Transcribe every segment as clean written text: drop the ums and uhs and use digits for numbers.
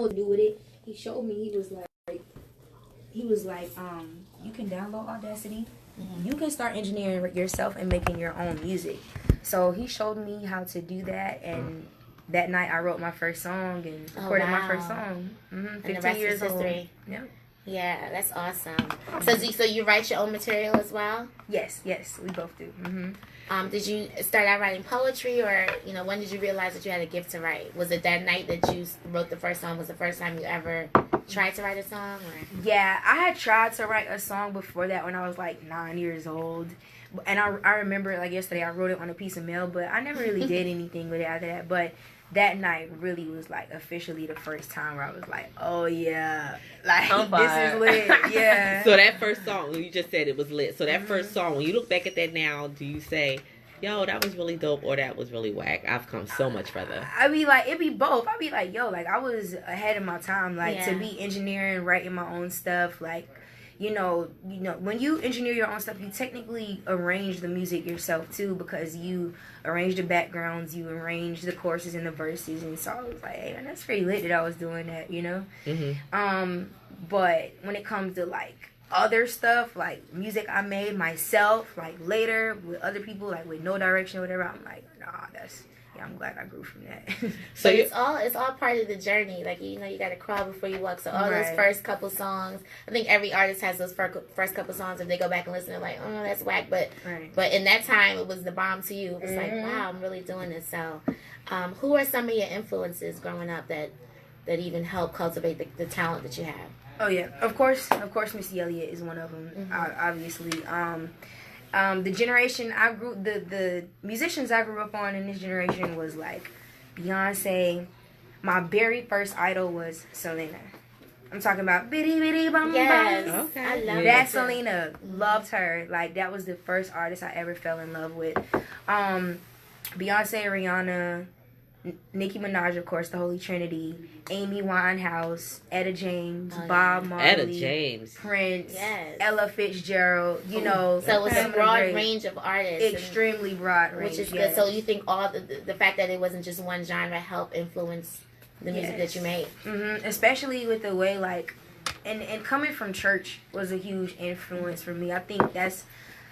do with it. He showed me. He was like, you can download Audacity. You can start engineering yourself and making your own music. So he showed me how to do that, and that night I wrote my first song and recorded my first song. 15 years old. Yep. Yeah, that's awesome. So you write your own material as well? Yes, we both do. Did you start out writing poetry, or when did you realize that you had a gift to write? Was it that night that you wrote the first song? Was the first time you ever tried to write a song? Or? Yeah, I had tried to write a song before that when I was like 9 years old, and I remember like yesterday I wrote it on a piece of mail, but I never really did anything with it after that. But that night really was like officially the first time where I was like, oh yeah, like this is lit. Yeah. So that first song, you just said it was lit. So that first song, when you look back at that now, do you say, yo, that was really dope, or that was really whack? I've come so much further. I be like, it'd be both. I'd be like, yo, like I was ahead of my time, like to be engineering, writing my own stuff, like when you engineer your own stuff, you technically arrange the music yourself too, because you arrange the backgrounds, you arrange the choruses and the verses, and so I was like, hey, man, that's pretty lit that I was doing that, But when it comes to like other stuff, like music I made myself, like later with other people, like with no direction or whatever, I'm like, nah, I'm glad I grew from that. So it's all part of the journey. Like, you got to crawl before you walk. So all those first couple songs, I think every artist has those first couple songs. If they go back and listen, they're like, oh, that's whack. But in that time, it was the bomb to you. It was like, wow, I'm really doing this. So who are some of your influences growing up that even help cultivate the talent that you have? Oh, yeah. Of course, Missy Elliot is one of them, obviously. The generation I the musicians I grew up on in this generation was like Beyonce. My very first idol was Selena. I'm talking about Bitty Bitty Bum Bum. Yes, okay. I love that. Selena, loved her. Like that was the first artist I ever fell in love with. Beyonce, Rihanna, Nicki Minaj, of course, the Holy Trinity, Amy Winehouse, Etta James, Bob Marley, Etta James, Prince, Ella Fitzgerald, So it was a broad range of artists. Extremely broad range. Which is good. So you think all the fact that it wasn't just one genre helped influence the music that you made? Especially with the way, like, and coming from church was a huge influence for me. I think that's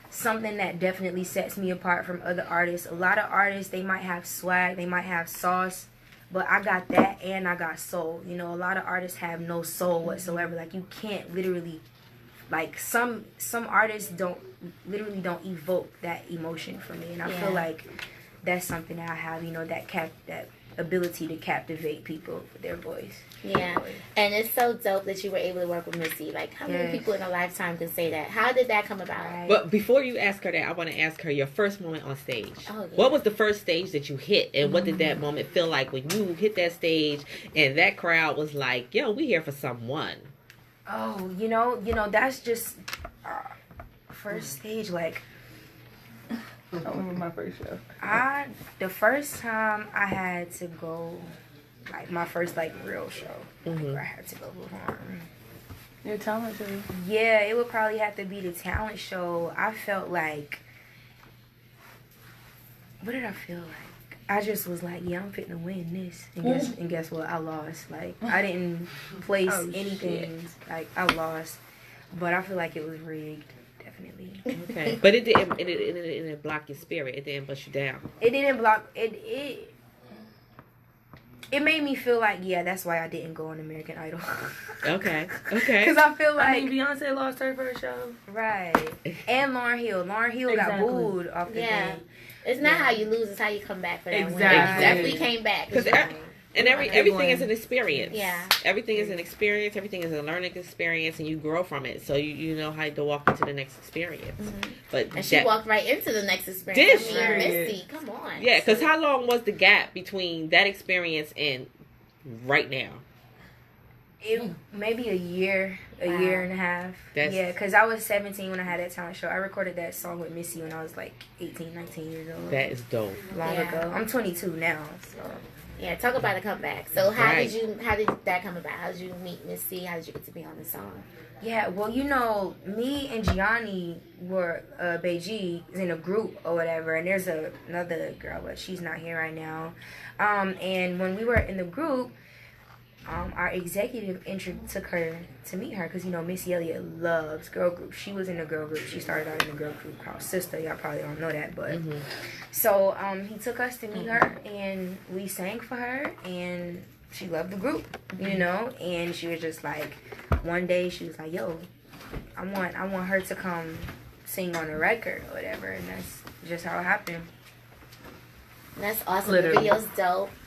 something that definitely sets me apart from other artists. A lot of artists, they might have swag, they might have sauce, but I got that and I got soul. A lot of artists have no soul whatsoever. Like you can't literally, like some artists don't evoke that emotion from me, and I feel like that's something that I have. That ability to captivate people with their voice. Yeah, and it's so dope that you were able to work with Missy. Like, how many people in a lifetime can say that? How did that come about? But before you ask her that, I want to ask her your first moment on stage. Oh, yeah. What was the first stage that you hit, and what did that moment feel like when you hit that stage and that crowd was like, yo, we here for someone? Oh, that's just first stage, like, I remember my first show. The first time I had to go, like my first like real show, where I had to go perform. Your talent show? Yeah, it would probably have to be the talent show. I felt like, what did I feel like? I just was like, yeah, I'm fitting to win this, and guess what? I lost. Like I didn't place anything. Shit. Like I lost, but I feel like it was rigged. Definitely. Okay, but it didn't block your spirit. It didn't bust you down. It didn't block it. It made me feel like, yeah, that's why I didn't go on American Idol. Okay. Because I feel like Beyonce lost her first show, right? And Lauren Hill got booed off the thing. It's not how you lose; it's how you come back for that win. Exactly. You definitely came back. And everything is an experience. Yeah. Everything is an experience. Everything is a learning experience, and you grow from it. So you know how to walk into the next experience. And she walked right into the next experience. Did she? Missy, come on. Yeah, because how long was the gap between that experience and right now? Maybe a year and a half. Because I was 17 when I had that talent show. I recorded that song with Missy when I was like 18, 19 years old. That is dope. Long ago. I'm 22 now, so... Yeah, talk about a comeback. So how did that come about? How did you meet Missy? How did you get to be on the song? Yeah, well, me and Gianni were Beiji is in a group or whatever, and there's another girl, but she's not here right now. And when we were in the group, our executive took her to meet her because, you know, Missy Elliot loves girl groups. She was in a girl group. She started out in a girl group called Sister. Y'all probably don't know that, but so he took us to meet her, and we sang for her, and she loved the group, you know, and she was just like, one day she was like, yo, I want her to come sing on a record or whatever, and that's just how it happened. That's awesome. Literally. The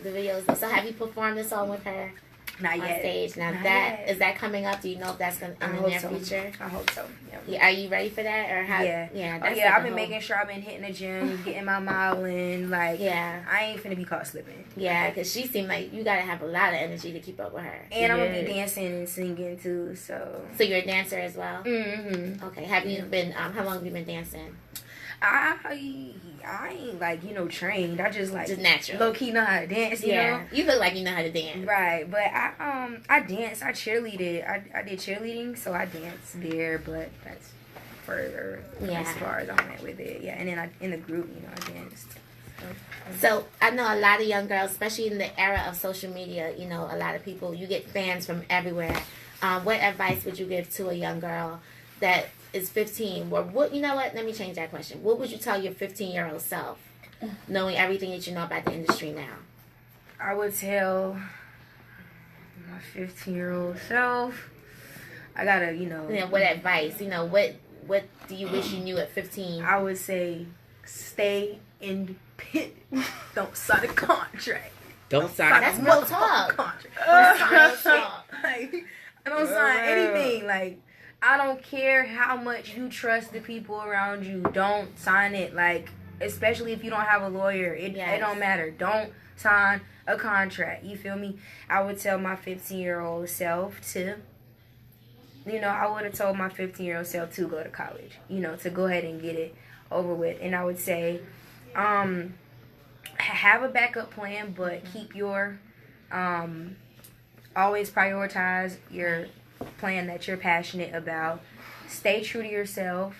video's dope. So have you performed this song with her? Not On yet. stage. Now Not that yet. is that coming up? Do you know if that's gonna in the near future? I hope so. Yeah. Yeah, are you ready for that or how? Yeah. Yeah. Oh, yeah, I've been making sure I've been hitting the gym, getting my mile in. Like, Yeah. I ain't finna be caught slipping. Yeah, because she seemed like you gotta have a lot of energy to keep up with her. And I'm gonna be dancing and singing too. So you're a dancer as well. Mm-hmm. Okay. Have you been? How long have you been dancing? I ain't like, you know, trained. I just natural. low key know how to dance. You know. You look like you know how to dance. Right, but I danced. I cheerleaded. I did cheerleading, so I danced there. But that's further as far as I went with it. Yeah, and then in the group, you know, I danced. So I know a lot of young girls, especially in the era of social media, you know, a lot of people, you get fans from everywhere. What advice would you give to a young girl that is 15? Or what, you know what? Let me change that question. What would you tell your 15-year-old self, knowing everything that you know about the industry now? I would tell my 15-year-old self, I gotta, you know. And what advice? You know, what do you wish you knew at 15? I would say stay independent. Don't sign a contract. Don't sign. That's real talk. Contract. That's real talk. Like, I don't sign anything. Like, I don't care how much you trust the people around you. Don't sign it. Like, especially if you don't have a lawyer. It don't matter. Don't sign a contract. You feel me? I would tell my 15-year-old self to, you know, I would have told my 15-year-old self to go to college. You know, to go ahead and get it over with. And I would say, have a backup plan, but keep your, always prioritize your plan that you're passionate about. Stay true to yourself.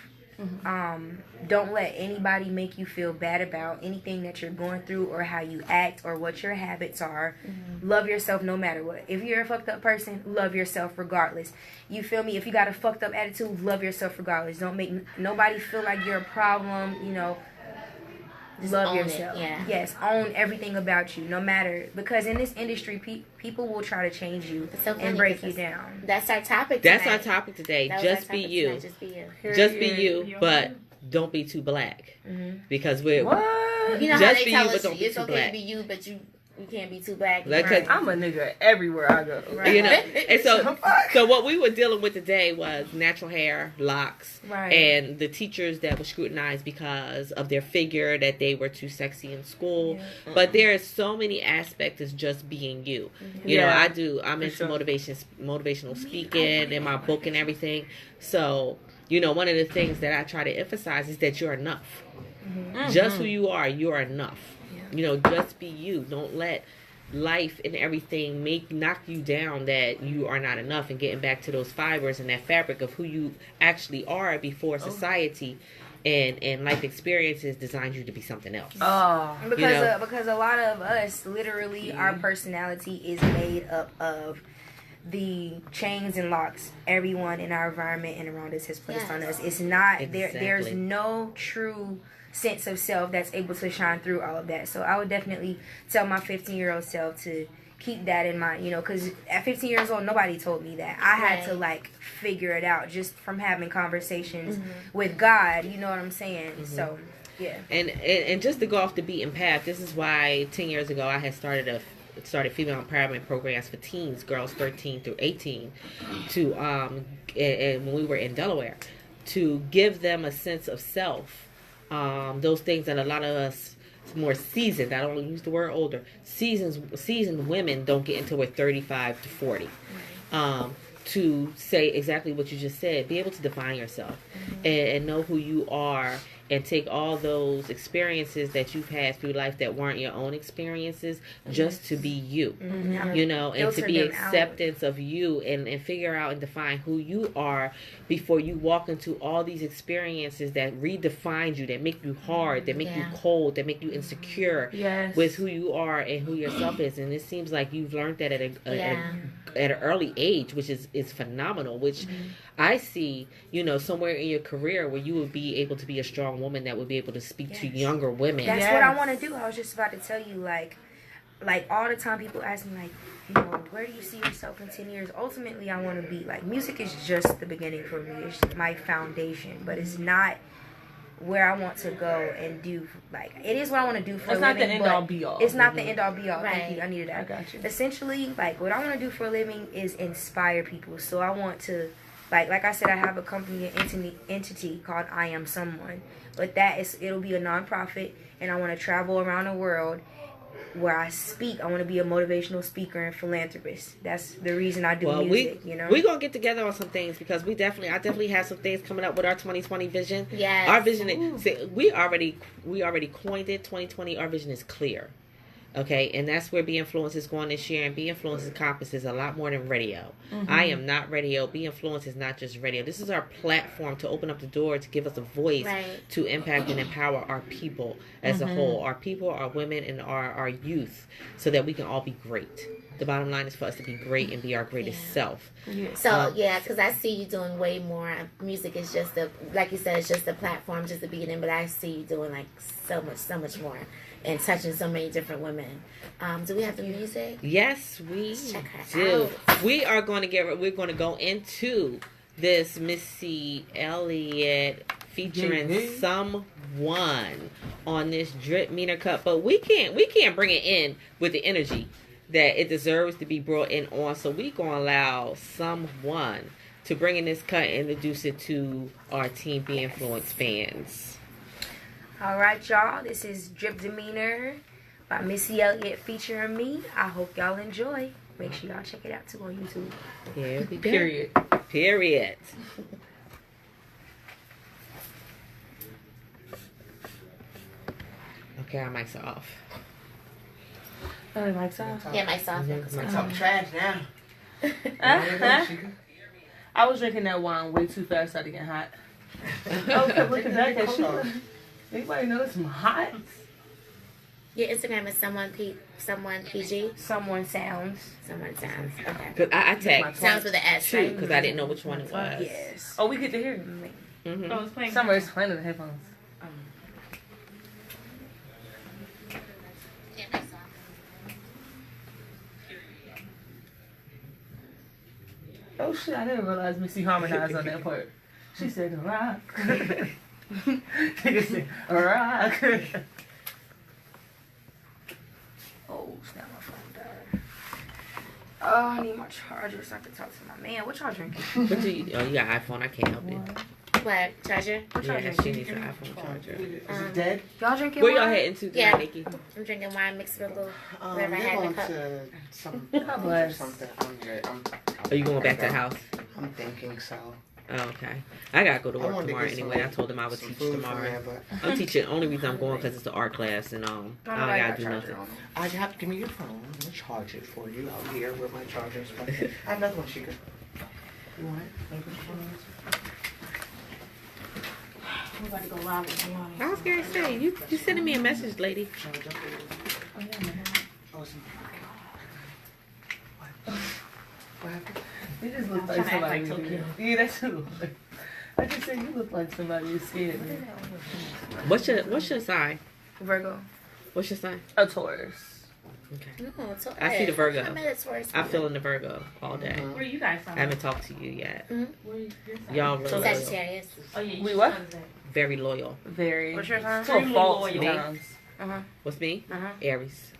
Don't let anybody make you feel bad about anything that you're going through or how you act or what your habits are. Love yourself no matter what. If you're a fucked up person, love yourself regardless. You feel me? If you got a fucked up attitude, love yourself regardless. Don't make nobody feel like you're a problem, you know. Just love own yourself. It, yeah. Yes, own everything about you, no matter, because in this industry, people will try to change you and break you down. That's our topic today. That's our topic today. Just be you. Just be you. Just be you, but don't be too black. Because we're what? You know just how they be tell you, us but don't be it's too okay black. to be you, but you can't be too black. Like, I'm a nigga everywhere I go. Right. You know, and so what we were dealing with today was natural hair, locks, Right. and the teachers that were scrutinized because of their figure, that they were too sexy in school. Yeah. But there are so many aspects of just being you. You know, I'm into motivational speaking in my book and everything. So, you know, one of the things that I try to emphasize is that you're enough. Just who you are enough. You know, just be you. Don't let life and everything knock you down that you are not enough, and getting back to those fibers and that fabric of who you actually are before society and life experiences designed you to be something else. Because a lot of us, literally, our personality is made up of the chains and locks everyone in our environment and around us has placed on us. It's not there's no true sense of self that's able to shine through all of that. So I would definitely tell my 15-year-old self to keep that in mind, you know, because at 15 years old, nobody told me that. I had to, like, figure it out just from having conversations with God, you know what I'm saying? So, yeah. And just to go off the beaten path, this is why 10 years ago I had started female empowerment programs for teens, girls 13 through 18, to and when we were in Delaware, to give them a sense of self. Those things that a lot of us more seasoned, I don't use the word older, seasoned women don't get until we're 35 to 40. To say exactly what you just said, be able to define yourself and know who you are and take all those experiences that you've had through life that weren't your own experiences just to be you, you know, and to be acceptance of you, and figure out and define who you are before you walk into all these experiences that redefine you, that make you hard, that make you cold, that make you insecure with who you are and who yourself is. And it seems like you've learned that at an early age, which is phenomenal, which I see, you know, somewhere in your career where you would be able to be a strong woman that would be able to speak to younger women. That's what I want to do. I was just about to tell you, like all the time people ask me, like, you know, where do you see yourself in 10 years? Ultimately, I want to be, like, music is just the beginning for me. It's my foundation, but it's not where I want to go and do, like, it is what I want to do for a living. It's not the end-all, be-all. It's not the end-all, be-all. Right. Thank you. I needed that. I got you. Essentially, like, what I want to do for a living is inspire people. So I want to, like I said, I have a company, an entity called I Am Someone. But it'll be a nonprofit, and I want to travel around the world where I speak. I want to be a motivational speaker and philanthropist. That's the reason I do music, you know? We're going to get together on some things because I definitely have some things coming up with our 2020 vision. Yes. Our vision we already coined it. 2020, our vision is clear. Okay, and that's where BInfluenced is going this year, and BInfluenced encompasses a lot more than radio. I am not radio. BInfluenced is not just radio. This is our platform to open up the door, to give us a voice, to impact and empower our people as a whole. Our people, our women, and our youth, so that we can all be great. The bottom line is for us to be great and be our greatest self. So, because I see you doing way more. Music is just like you said, it's just a platform, just the beginning, but I see you doing, like, so much more. And touching so many different women. Do we have the music? Yes, we do. We're going to go into this Missy Elliot featuring someone on this Drip Meter Cup, but we can't bring it in with the energy that it deserves to be brought in on. So we gonna allow someone to bring in this cut and introduce it to our Team BInfluenced fans. Alright, y'all, this is Drip Demeanor by Missy Elliot featuring me. I hope y'all enjoy. Make sure y'all check it out too on YouTube. Here we go. Period. Okay, our mics are off. Oh, the mic's off? Yeah, mic's off. I'm talking trash now. I was drinking that wine way too fast, started getting hot. Oh, look at that. Anybody notice I'm hot? Your Instagram is someone PG? Someone Sounds. Someone Sounds. Okay. Because I tagged Sounds with an S, right? because I didn't know which one it was. Yes. Oh, we get to hear it. Mm-hmm. Oh, it's playing. Somebody's playing in the headphones. Oh shit, I didn't realize Missy harmonized on that part. She said rock. She said rock. Oh, snap, my phone died. Oh, I need my charger so I can talk to my man. What y'all drinking? What do you got iPhone? I can't help it. What? Charger? What y'all Yeah, drinking? she needs an iPhone charger. Is it dead? Y'all drinking Where wine? y'all heading to Yeah. tonight, Nikki? I'm drinking wine mixed with a little They're whatever I had in going the cup. to some bless. something. I'm good. Are you going back to the house? I'm thinking so. Oh, okay. I gotta go to I work wanted to tomorrow get anyway. I some- told them I would some teach food from tomorrow. there, but I'm teaching. Only reason I'm going because it's the art class, and I gotta do nothing. I have to give me your phone. I'll charge it for you out here with my chargers. I have another one, Sheikah. You want it? I'm about to go live with you. I was gonna say you sending me a message, lady. What happened? You just look like somebody. Yeah, that's who. I just said you look like somebody who's scared, man. What's your sign? Virgo. What's your sign? A Taurus. Okay. No, it's I see the Virgo. I met a Taurus. I'm feeling the Virgo all day. Where you guys from? I haven't talked to you yet. Mm-hmm. Y'all really loyal. Sagittarius. Oh, yeah, We what? Very loyal. Very. What's your sign? To a fault Loyal. sometimes. What's me? Uh-huh. Aries.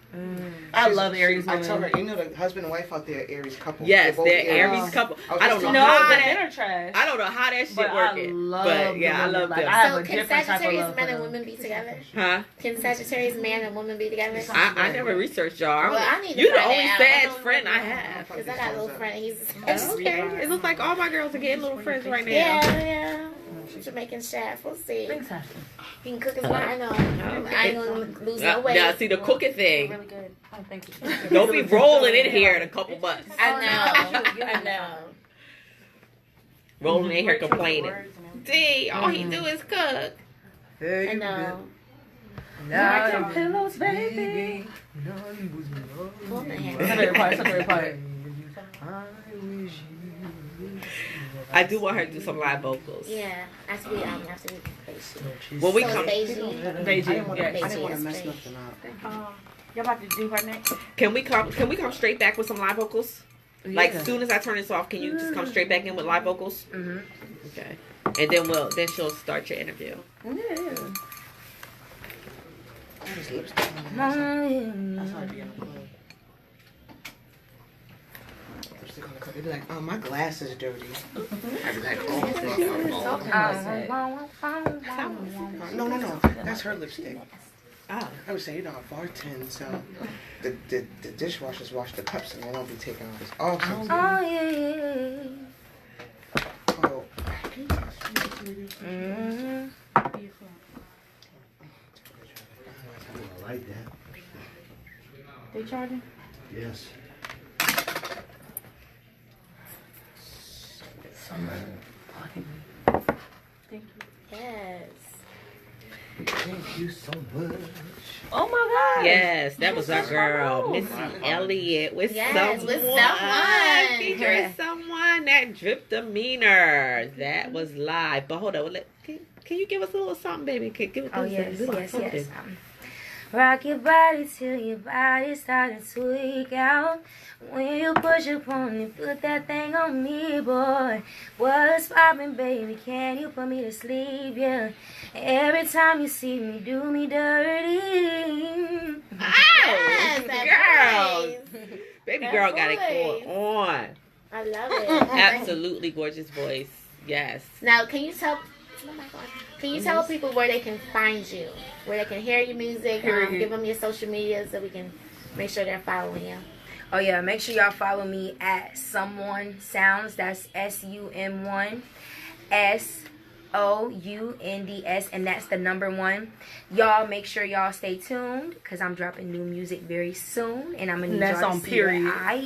I love Aries I women. tell her, you know, the husband and wife out there, Aries couple. Yes, both they're Aries couple. I was I don't just know No, how but that. men are trash. I don't know how that shit But working. I love But yeah, I the love women. them. Like, I have So a can different type of Sagittarius love men for and them. women be together? Huh? Can Sagittarius man and woman be together? I never researched y'all. Well, I need to You're the find only that out. Sag friend I have. Because I got a little friend and he's Okay. It looks like all my girls are getting little friends right now. Yeah. Jamaican chef. We'll see. Things happen. He can cook his mind on. I ain't gonna lose no weight. Now, see the cooking thing. Really good. Oh, thank you. Don't be rolling in here in a couple months. I know. Rolling in here complaining. D, all he do is cook. I know. Now your pillows, baby. Pull my hair. That's a great part. That's a great part. I do want her to do some live vocals. Yeah, after we Beijing. When we So come, Beijing. Beijing, I yes. didn't want to mess nothing up. Y'all about to do her next? can we come straight back with some live vocals? Like, as soon as I turn this off, can you just come straight back in with live vocals? Mm-hmm. Okay. And then she'll start your interview. Yeah. There's lipstick on my nose. That's how I be in the club. Lipstick on the club. They be like, oh, my glass is dirty. I be like, no. That's her lipstick. Oh. I would say, you know, I bartend, so the dishwashers wash the cups and they don't be taking all this off. Oh, yeah. Oh. Mm-hmm. I like that. They charging? Yes. Yes. Thank you so much. Oh my God. Yes, that was our girl, Missy Elliot, with Yes, someone. with someone. Featuring someone that dripped demeanor. That was live. But hold on, can you give us a little something, baby? Give us Oh, a yes, little yes, something. yes. Rock your body till your body starts to tweak out. When you push upon it, put that thing on me, boy. What's poppin', baby? Can you put me to sleep? Yeah. Every time you see me, do me dirty. Yes, that Girl. voice. Baby That girl got it voice. going on. I love it. Absolutely gorgeous voice. Yes. Now, can you tell? Oh my God. Can you tell people where they can find you, where they can hear your music? Give them your social media so we can make sure they're following you. Oh, yeah. Make sure y'all follow me at Someone Sounds. That's SUM1 SOUNDS. And that's the number 1. Y'all make sure y'all stay tuned because I'm dropping new music very soon. And I'm going to need That's y'all on to see period. that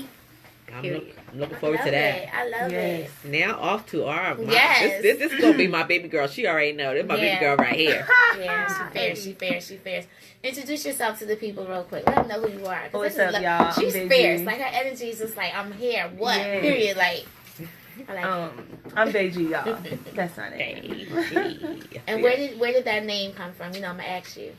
I'm looking forward to that. I love it. Now off to our Yes. This is gonna be my baby girl. She already know. This is my baby girl right here. Yeah, she fierce. Introduce yourself to the people real quick. Let them know who you are. What's up, y'all? She's I'm fierce. Beijing. Like, her energy is just like, I'm here. What? Yeah. Period. Like, I like I'm Beijing, y'all. That's not it. Baby. And where did that name come from? You know, I'm gonna ask you.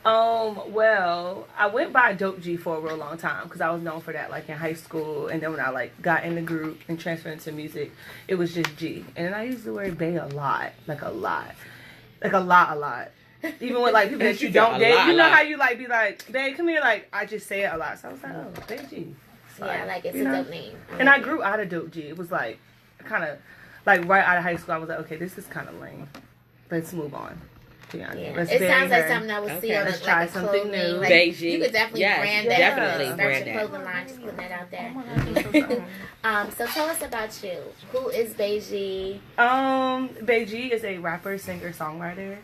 Well, I went by Dope G for a real long time because I was known for that, like in high school, and then when I like got in the group and transferred into music, it was just G. And then I used the word bae a lot. Even with like people that you don't date, you know how you like be like, babe, come here, like I just say it a lot. So I was like, oh, Bae G. So, Yeah, I like it. It's a dope name. And I grew out of Dope G. It was like kind of like right out of high school. I was like, okay, this is kind of lame. Let's move on. Yeah. Let's It bury sounds like her. something I would see on Let's like try a something clothing. new. Like, Beijing. you could definitely Yes, brand that. definitely Start brand your that. clothing line. Just putting that out there. So tell us about you. Who is Beijing? Beijing is a rapper, singer, songwriter,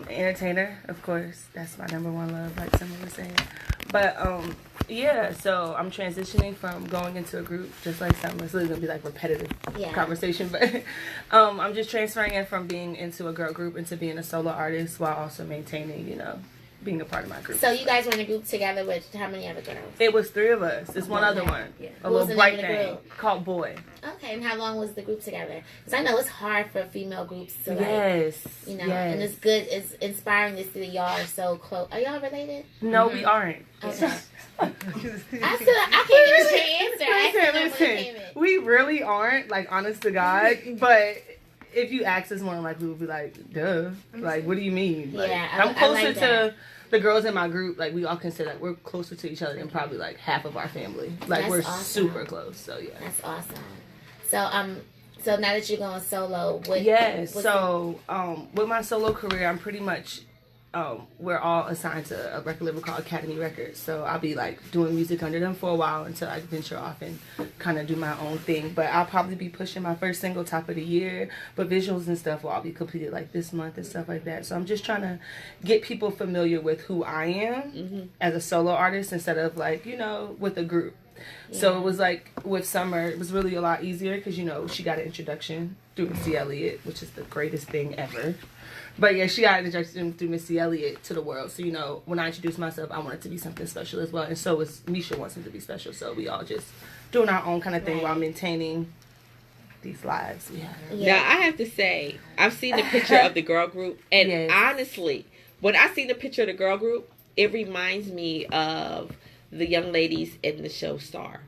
entertainer. Of course, that's my number 1 love, like someone was saying. But yeah, so I'm transitioning from going into a group, just like something. It's really gonna be like repetitive conversation, but I'm just transferring it from being into a girl group into being a solo artist while also maintaining, you know, being a part of my group. So you guys were in a group together with how many other girls? It was 3 of us. There's one other one, a What was little the bright name of the thing group? called Boy. Okay, and how long was the group together? Because I know it's hard for female groups to like, Yes, you know, yes. and it's good. It's inspiring to see y'all are so close. Are y'all related? No, we aren't. Okay. I can't even answer. I still don't wanna name it. We really aren't, like, honest to God, but if you ask us more than likely, we'll be like, duh. Like, what do you mean? Like, Yeah, I'm closer I like to that. the girls in my group. Like, we all consider like, we're closer to each other than probably like half of our family. Like, That's we're awesome. super close. So yeah. That's awesome. So now that you're going solo, With my solo career, I'm pretty much we're all assigned to a record label called Academy Records. So I'll be like doing music under them for a while until I venture off and kind of do my own thing. But I'll probably be pushing my first single top of the year. But visuals and stuff will all be completed like this month and stuff like that. So I'm just trying to get people familiar with who I am as a solo artist instead of like, you know, with a group. Yeah. So it was like with Summer, it was really a lot easier because, you know, she got an introduction through Missy Elliot, which is the greatest thing ever. But yeah, she got an introduction through Missy Elliot to the world. So, you know, when I introduced myself, I wanted to be something special as well. And so is Misha wants him to be special. So we all just doing our own kind of thing while maintaining these lives we have. Yeah. Now, I have to say, I've seen the picture of the girl group. And honestly, when I see the picture of the girl group, it reminds me of the young ladies in the show Star.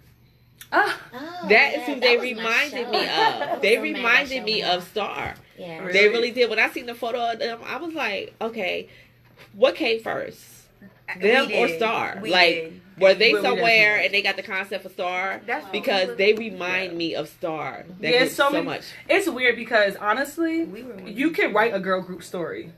That is who they reminded me of. They reminded me of Star. Yeah, they really did. When I seen the photo of them, I was like, okay, what came first? Them or Star? Were they somewhere and they got the concept of Star? Because they remind me of Star. Yeah, so much. It's weird because honestly, you can write a girl group story.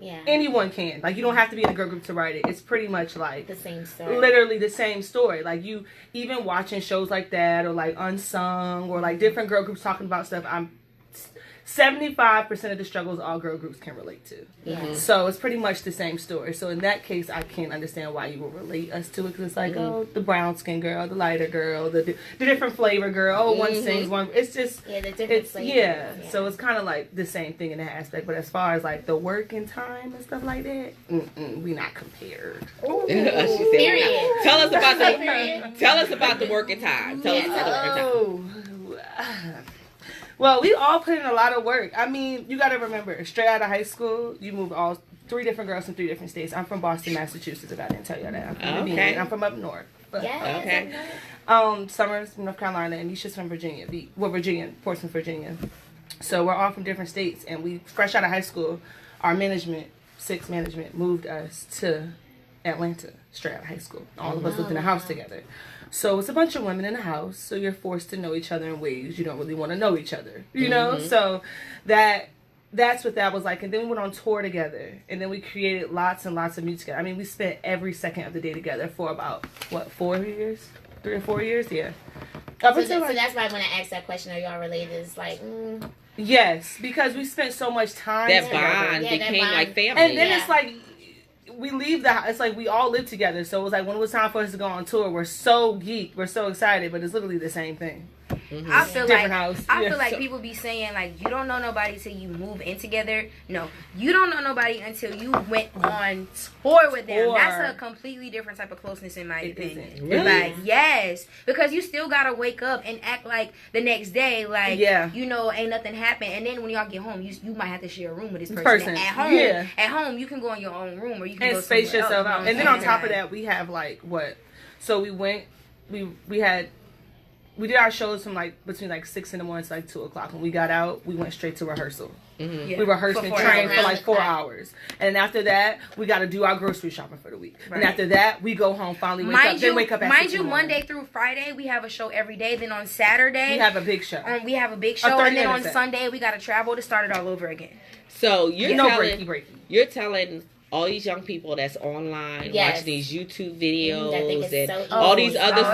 Yeah. Anyone can. Like, you don't have to be in a girl group to write it. It's pretty much like the same story. Literally the same story. Like, you even watching shows like that or like Unsung or like different girl groups talking about stuff, 75% of the struggles all girl groups can relate to. Yeah. So it's pretty much the same story. So in that case, I can't understand why you will relate us to it. Because it's like, oh, the brown skin girl, the lighter girl, the different flavor girl. Oh, one sings, one. It's just. Yeah, the different flavors. Yeah. So it's kind of like the same thing in that aspect. But as far as like the work and time and stuff like that, we not compared. Period. Tell us about the work and time. Tell us about the work and time. Well, we all put in a lot of work. I mean, you got to remember, straight out of high school, you moved all 3 different girls from 3 different states. I'm from Boston, Massachusetts, if I didn't tell you that. I'm from Virginia. I'm from up north. But, Summers from North Carolina, and Nisha's from Virginia. Portsmouth, Virginia. So we're all from different states, and we, fresh out of high school, our management moved us to Atlanta, straight out of high school. All of us lived in a house together. So it's a bunch of women in the house, so you're forced to know each other in ways you don't really want to know each other, you know? So that's what that was like. And then we went on tour together, and then we created lots and lots of music together. I mean, we spent every second of the day together for about, 4 years? 3 or 4 years? Yeah. So that's why when I asked that question, are y'all related, it's like, Yes, because we spent so much time together. That bond became like family. And then it's like, we leave the house. It's like we all live together. So it was like when it was time for us to go on tour, we're so geeked, we're so excited, but it's literally the same thing. I feel like people be saying like you don't know nobody till you move in together. No, you don't know nobody until you went on tour with them. That's a completely different type of closeness in my opinion. Really? Like, yes, because you still gotta wake up and act like the next day, like you know, ain't nothing happened. And then when y'all get home, you might have to share a room with this person. At home, you can go in your own room or you can go space yourself out. And then on top of that, we have like what? So we did our shows from like between like 6 in the morning to like 2 o'clock. When we got out, we went straight to rehearsal. We rehearsed and trained for like 4 hours. And after that, we got to do our grocery shopping for the week. Right. And after that, we go home, finally wake up at 6 in the morning. Monday through Friday, we have a show every day. Then on Saturday, we have a big show. And then on Sunday, we got to travel to start it all over again. So you're telling all these young people that's online watching these YouTube videos and all these other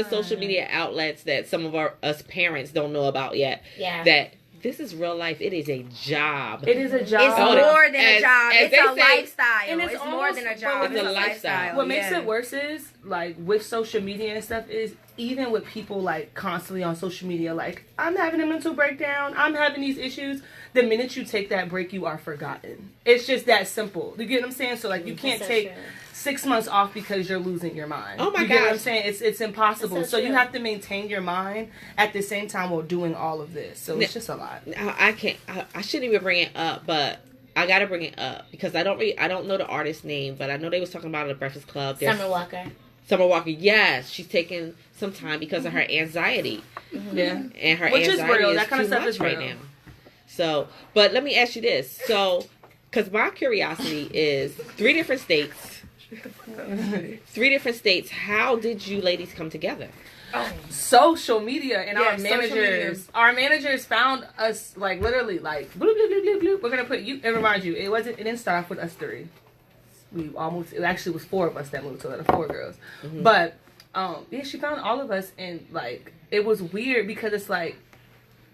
social media outlets that some of us parents don't know about yet. Yeah. That this is real life. It is a job. It is a job. It's more than a job. It's a lifestyle. And it's more than a job. It's a lifestyle. What makes it worse is, like, with social media and stuff is, even with people, like, constantly on social media, like, I'm having a mental breakdown. I'm having these issues. The minute you take that break, you are forgotten. It's just that simple. You get what I'm saying? So, like, you can't take 6 months off because you're losing your mind. Oh my god! You get what I'm saying? It's impossible. So you have to maintain your mind at the same time while doing all of this. So it's just a lot. I shouldn't even bring it up, but I gotta bring it up because I don't know the artist's name, but I know they was talking about it at Breakfast Club. Summer Walker, yes, she's taking some time because of her anxiety. Yeah, and her which anxiety is real. Is that kind of stuff is right now. So, but let me ask you this. So, because my curiosity is 3 different states. 3 different states. How did you ladies come together? social media, and Yeah, our managers found us like literally like bloop, bloop, bloop, bloop, bloop. We're gonna put you, and remind you, it didn't start off with us three. It actually was 4 of us that moved to the 4 girls. Mm-hmm. But yeah, she found all of us, and like it was weird because it's like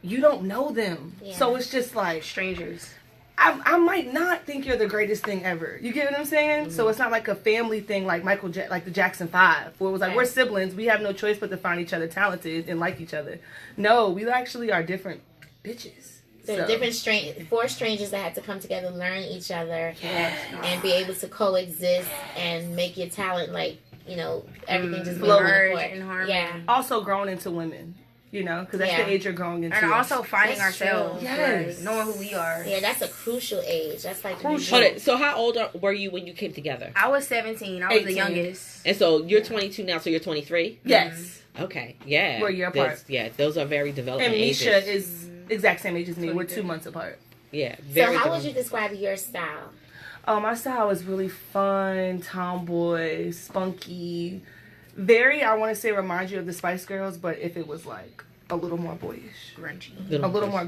you don't know them, so it's just like strangers. I might not think you're the greatest thing ever. You get what I'm saying? Mm-hmm. So it's not like a family thing like like the Jackson 5, where it was like we're siblings, we have no choice but to find each other talented and like each other. No, we actually are different bitches. They're different 4 strangers that had to come together, learn each other, and be able to coexist and make your talent like, you know, everything just flow in harmony. Yeah. Also grown into women. You know, because that's the age you're growing into. And also finding ourselves. Yes. Like, knowing who we are. Yeah, that's a crucial age. That's like crucial. So how old were you when you came together? I was 17. I was 18. The youngest. And so you're 22 now, so you're 23? Yes. Mm-hmm. Okay, yeah. We're a year apart. Yeah, those are very developing ages. And Misha is exact same age as me. We're 2 months apart. Yeah. So how would you describe your style? Oh, my style is really fun, tomboy, spunky. Very, I want to say, remind you of the Spice Girls, but if it was like a little more boyish, grungy, a little more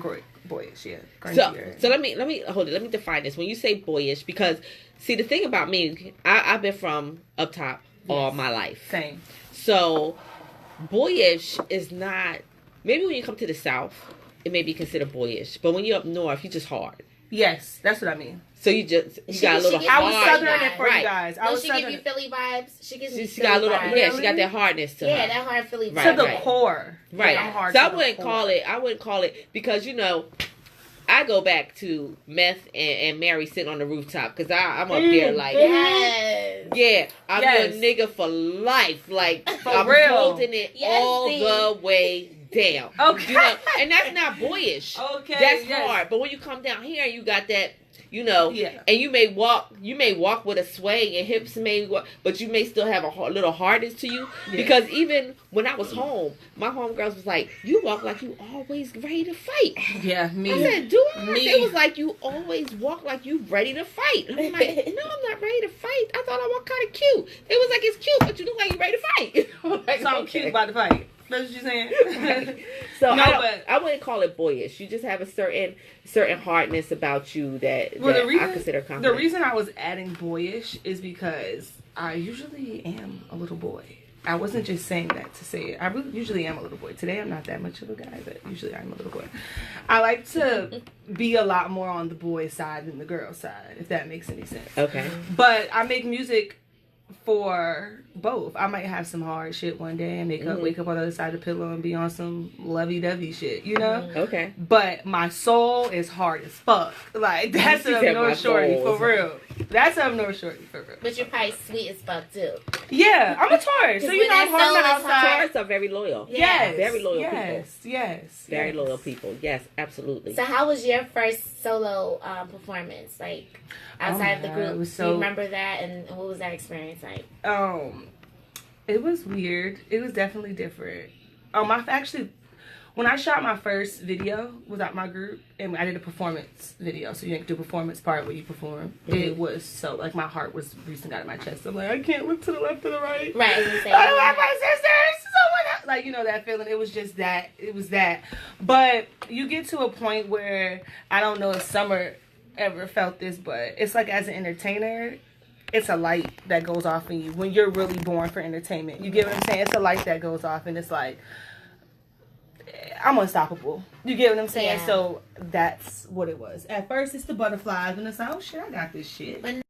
boyish, yeah. So let me hold it. Let me define this. When you say boyish, because see the thing about me, I've been from up top all my life. Same. So boyish is not. Maybe when you come to the South, it may be considered boyish, but when you're up north, you're just hard. Yes, that's what I mean. So you got a little hard. I was southern it for you guys. She give you Philly vibes. She gives me Philly got a little vibes. Yeah, she got that hardness to her. Yeah, that hard Philly vibe. To the core. Right. Yeah, I'm hard so to I wouldn't call it because you know I go back to Meth and Mary sitting on the rooftop because I'm up there like I'm your nigga for life, like for I'm real. holding it all the way down. Okay, you know? And that's not boyish. Okay, that's hard. But when you come down here, you got that. You know, and you may walk with a sway, your hips may walk, but you may still have a little hardness to you. Yeah. Because even when I was home, my homegirls was like, "You walk like you always ready to fight." Yeah, me. I said, "Do I?" It was like you always walk like you ready to fight. I'm like, "No, I'm not ready to fight. I thought I walked kind of cute." It was like, "It's cute, but you look like you ready to fight." Like, so I'm cute about to fight. That's what you're saying. Right. So I wouldn't call it boyish. You just have a certain hardness about you that I consider confident. The reason I was adding boyish is because I usually am a little boy. I wasn't just saying that to say it. I really usually am a little boy. Today I'm not that much of a guy, but usually I'm a little boy. I like to be a lot more on the boy side than the girl side, if that makes any sense. Okay. But I make music for both. I might have some hard shit one day and wake up on the other side of the pillow and be on some lovey-dovey shit, you know? Okay. But my soul is hard as fuck. Like, that's up North Shorty, for real. That's up North Shorty, for real. But you're probably sweet as fuck, too. Yeah, I'm a Taurus. So, you know, I'm hard on the outside. Taurus are very loyal. Yes. Very loyal people. Yes. Very loyal people. Yes, absolutely. So how was your first solo performance? Like, outside of the group? Do you remember that? And what was that experience like? It was weird. It was definitely different. When I shot my first video without my group, and I did a performance video, so you do a performance part where you perform. Mm-hmm. It was so, like, my heart was racing out of my chest. I'm like, I can't look to the left or the right. Right. I don't have my sisters. Someone else. Like, you know, that feeling. It was just that. It was that. But you get to a point where, I don't know if Summer ever felt this, but it's like, as an entertainer, it's a light that goes off in you when you're really born for entertainment. You get what I'm saying? It's a light that goes off, and it's like, I'm unstoppable. You get what I'm saying? Yeah. So that's what it was. At first, it's the butterflies, and it's like, oh shit, I got this shit.